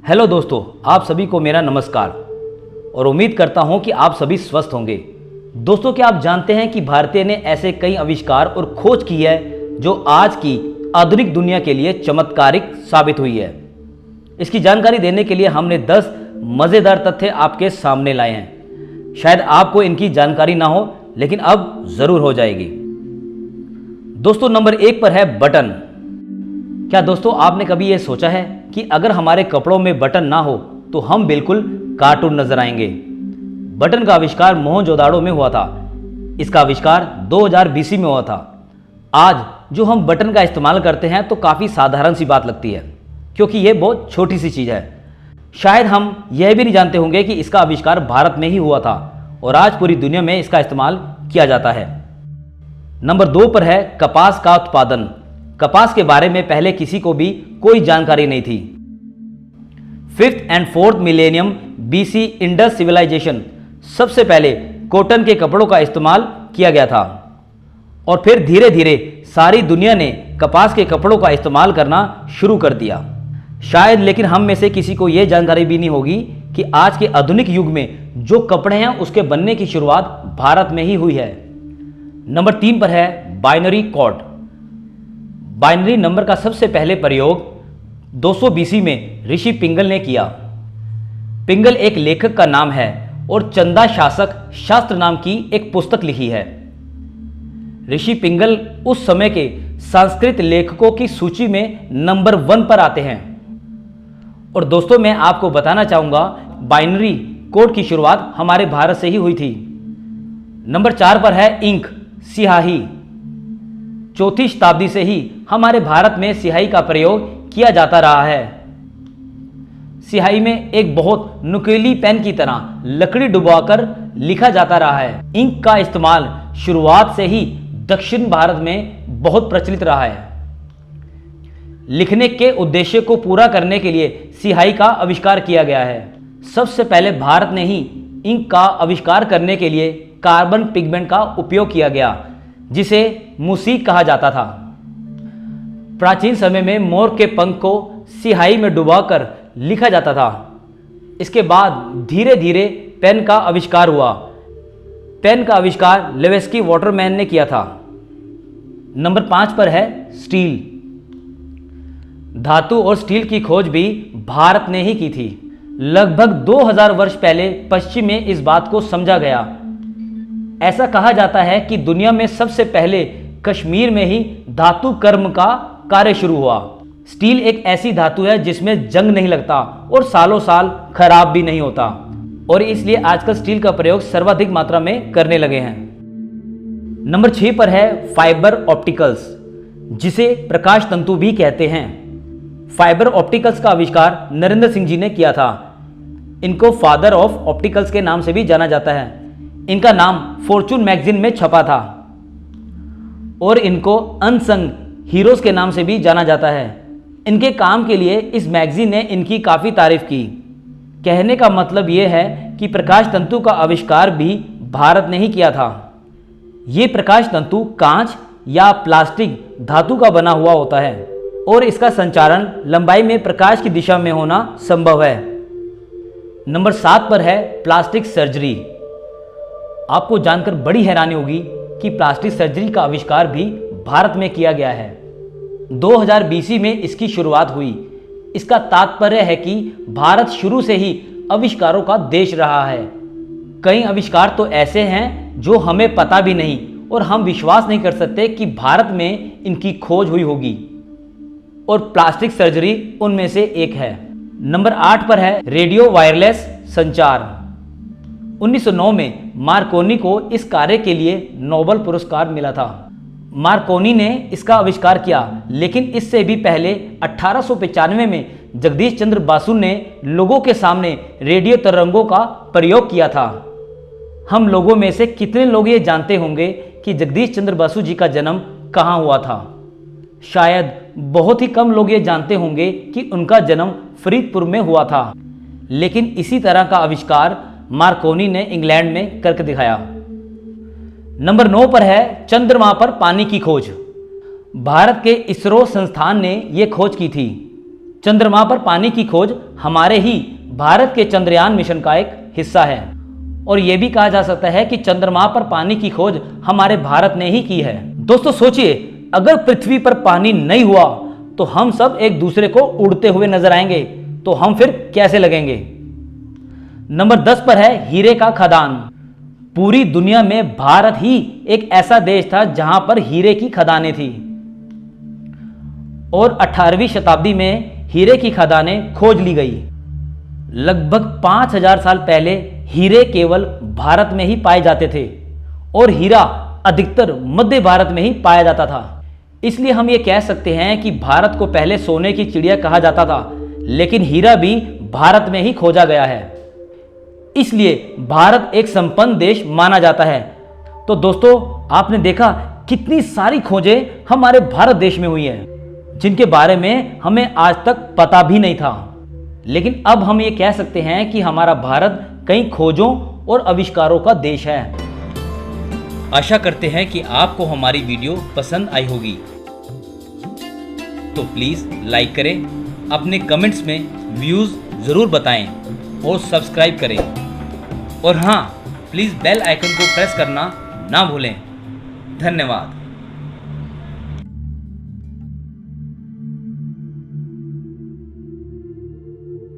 Hello दोस्तों, आप सभी को मेरा नमस्कार और उम्मीद करता हूं कि आप सभी स्वस्थ होंगे। दोस्तों, क्या आप जानते हैं कि भारतीय ने ऐसे कई आविष्कार और खोज की है जो आज की आधुनिक दुनिया के लिए चमत्कारिक साबित हुई है। इसकी जानकारी देने के लिए हमने 10 मज़ेदार तथ्य आपके सामने लाए हैं। शायद आपको इनकी जानकारी ना हो, लेकिन अब ज़रूर हो जाएगी। दोस्तों, नंबर 1 पर है बटन। क्या दोस्तों, आपने कभी यह सोचा है कि अगर हमारे कपड़ों में बटन ना हो तो हम बिल्कुल कार्टून नजर आएंगे। बटन का आविष्कार मोहनजोदाड़ो में हुआ था। इसका आविष्कार 2000 बीसी में हुआ था। आज जो हम बटन का इस्तेमाल करते हैं तो काफ़ी साधारण सी बात लगती है, क्योंकि यह बहुत छोटी सी चीज़ है। शायद हम यह भी नहीं जानते होंगे कि इसका आविष्कार भारत में ही हुआ था और आज पूरी दुनिया में इसका इस्तेमाल किया जाता है। नंबर 2 पर है कपास का उत्पादन। कपास के बारे में पहले किसी को भी कोई जानकारी नहीं थी। 5th and 4th millennium BC Indus civilization सबसे पहले कॉटन के कपड़ों का इस्तेमाल किया गया था और फिर धीरे धीरे सारी दुनिया ने कपास के कपड़ों का इस्तेमाल करना शुरू कर दिया। शायद लेकिन हम में से किसी को यह जानकारी भी नहीं होगी कि आज के आधुनिक युग में जो कपड़े हैं उसके बनने की शुरुआत भारत में ही हुई है। नंबर 3 पर है बाइनरी कोड। बाइनरी नंबर का सबसे पहले प्रयोग 200 बीसी में ऋषि पिंगल ने किया। पिंगल एक लेखक का नाम है और चंदा शासक शास्त्र नाम की एक पुस्तक लिखी है। ऋषि पिंगल उस समय के संस्कृत लेखकों की सूची में नंबर 1 पर आते हैं। और दोस्तों, मैं आपको बताना चाहूंगा, बाइनरी कोड की शुरुआत हमारे भारत से ही हुई थी। नंबर 4 पर है इंक, स्याही। 4वीं शताब्दी से ही हमारे भारत में स्याही का प्रयोग किया जाता रहा है। स्याही में एक बहुत नुकीली पेन की तरह लकड़ी डुबाकर लिखा जाता रहा है। इंक का इस्तेमाल शुरुआत से ही दक्षिण भारत में बहुत प्रचलित रहा है। लिखने के उद्देश्य को पूरा करने के लिए स्याही का आविष्कार किया गया है। सबसे पहले भारत ने ही इंक का आविष्कार करने के लिए कार्बन पिगमेंट का उपयोग किया गया, जिसे मुसीक कहा जाता था। प्राचीन समय में मोर के पंख को स्याही में डुबाकर लिखा जाता था। इसके बाद धीरे धीरे पेन का आविष्कार हुआ। पेन का आविष्कार लेवेस्की वाटरमैन ने किया था। नंबर 5 पर है स्टील। धातु और स्टील की खोज भी भारत ने ही की थी। लगभग 2000 वर्ष पहले पश्चिम में इस बात को समझा गया। ऐसा कहा जाता है कि दुनिया में सबसे पहले कश्मीर में ही धातु कर्म का कार्य शुरू हुआ। स्टील एक ऐसी धातु है जिसमें जंग नहीं लगता और सालों साल खराब भी नहीं होता, और इसलिए आजकल स्टील का प्रयोग सर्वाधिक मात्रा में करने लगे हैं। नंबर 6 पर है फाइबर ऑप्टिकल्स, जिसे प्रकाश तंतु भी कहते हैं। फाइबर ऑप्टिकल्स का आविष्कार नरेंद्र सिंह जी ने किया था। इनको फादर ऑफ ऑप्टिकल्स के नाम से भी जाना जाता है। इनका नाम फॉर्चून मैगजीन में छपा था और इनको अनसंग हीरोज के नाम से भी जाना जाता है। इनके काम के लिए इस मैगजीन ने इनकी काफ़ी तारीफ की। कहने का मतलब ये है कि प्रकाश तंतु का आविष्कार भी भारत ने ही किया था। ये प्रकाश तंतु कांच या प्लास्टिक धातु का बना हुआ होता है और इसका संचारण लंबाई में प्रकाश की दिशा में होना संभव है। नंबर 7 पर है प्लास्टिक सर्जरी। आपको जानकर बड़ी हैरानी होगी कि प्लास्टिक सर्जरी का आविष्कार भी भारत में किया गया है। 2000 बीसी में इसकी शुरुआत हुई। इसका तात्पर्य है कि भारत शुरू से ही आविष्कारों का देश रहा है। कई आविष्कार तो ऐसे हैं जो हमें पता भी नहीं और हम विश्वास नहीं कर सकते कि भारत में इनकी खोज हुई होगी, और प्लास्टिक सर्जरी उनमें से एक है। नंबर 8 पर है रेडियो वायरलेस संचार। 1909 में मार्कोनी को इस कार्य के लिए नोबेल पुरस्कार मिला था। मार्कोनी ने इसका आविष्कार किया, लेकिन इससे भी पहले 1895 में जगदीश चंद्र बासु ने लोगों के सामने रेडियो तरंगों का प्रयोग किया था। हम लोगों में से कितने लोग ये जानते होंगे कि जगदीश चंद्र बासु जी का जन्म कहाँ हुआ था? शायद बहुत ही कम लोग ये जानते होंगे कि उनका जन्म फरीदपुर में हुआ था। लेकिन इसी तरह का आविष्कार मार्कोनी ने इंग्लैंड में करके दिखाया। नंबर 9 पर है चंद्रमा पर पानी की खोज। भारत के इसरो संस्थान ने यह खोज की थी। चंद्रमा पर पानी की खोज हमारे ही भारत के चंद्रयान मिशन का एक हिस्सा है और यह भी कहा जा सकता है कि चंद्रमा पर पानी की खोज हमारे भारत ने ही की है। दोस्तों सोचिए, अगर पृथ्वी पर पानी नहीं हुआ तो हम सब एक दूसरे को उड़ते हुए नजर आएंगे, तो हम फिर कैसे लगेंगे। नंबर 10 पर है हीरे का खदान। पूरी दुनिया में भारत ही एक ऐसा देश था जहां पर हीरे की खदानें थी और 18वीं शताब्दी में हीरे की खदानें खोज ली गई। लगभग 5000 साल पहले हीरे केवल भारत में ही पाए जाते थे और हीरा अधिकतर मध्य भारत में ही पाया जाता था। इसलिए हम ये कह सकते हैं कि भारत को पहले सोने की चिड़िया कहा जाता था, लेकिन हीरा भी भारत में ही खोजा गया है। इसलिए भारत एक संपन्न देश माना जाता है। तो दोस्तों आपने देखा कितनी सारी खोजें हमारे भारत देश में हुई हैं, जिनके बारे में हमें आज तक पता भी नहीं था। लेकिन अब हम ये कह सकते हैं कि हमारा भारत कई खोजों और आविष्कारों का देश है। आशा करते हैं कि आपको हमारी वीडियो पसंद आई होगी। तो प्लीज़ लाइक करें, अपने कमेंट्स में व्यूज़ ज़रूर बताएं और सब्सक्राइब करें। और हाँ, प्लीज़ बेल आइकन को प्रेस करना ना भूलें। धन्यवाद।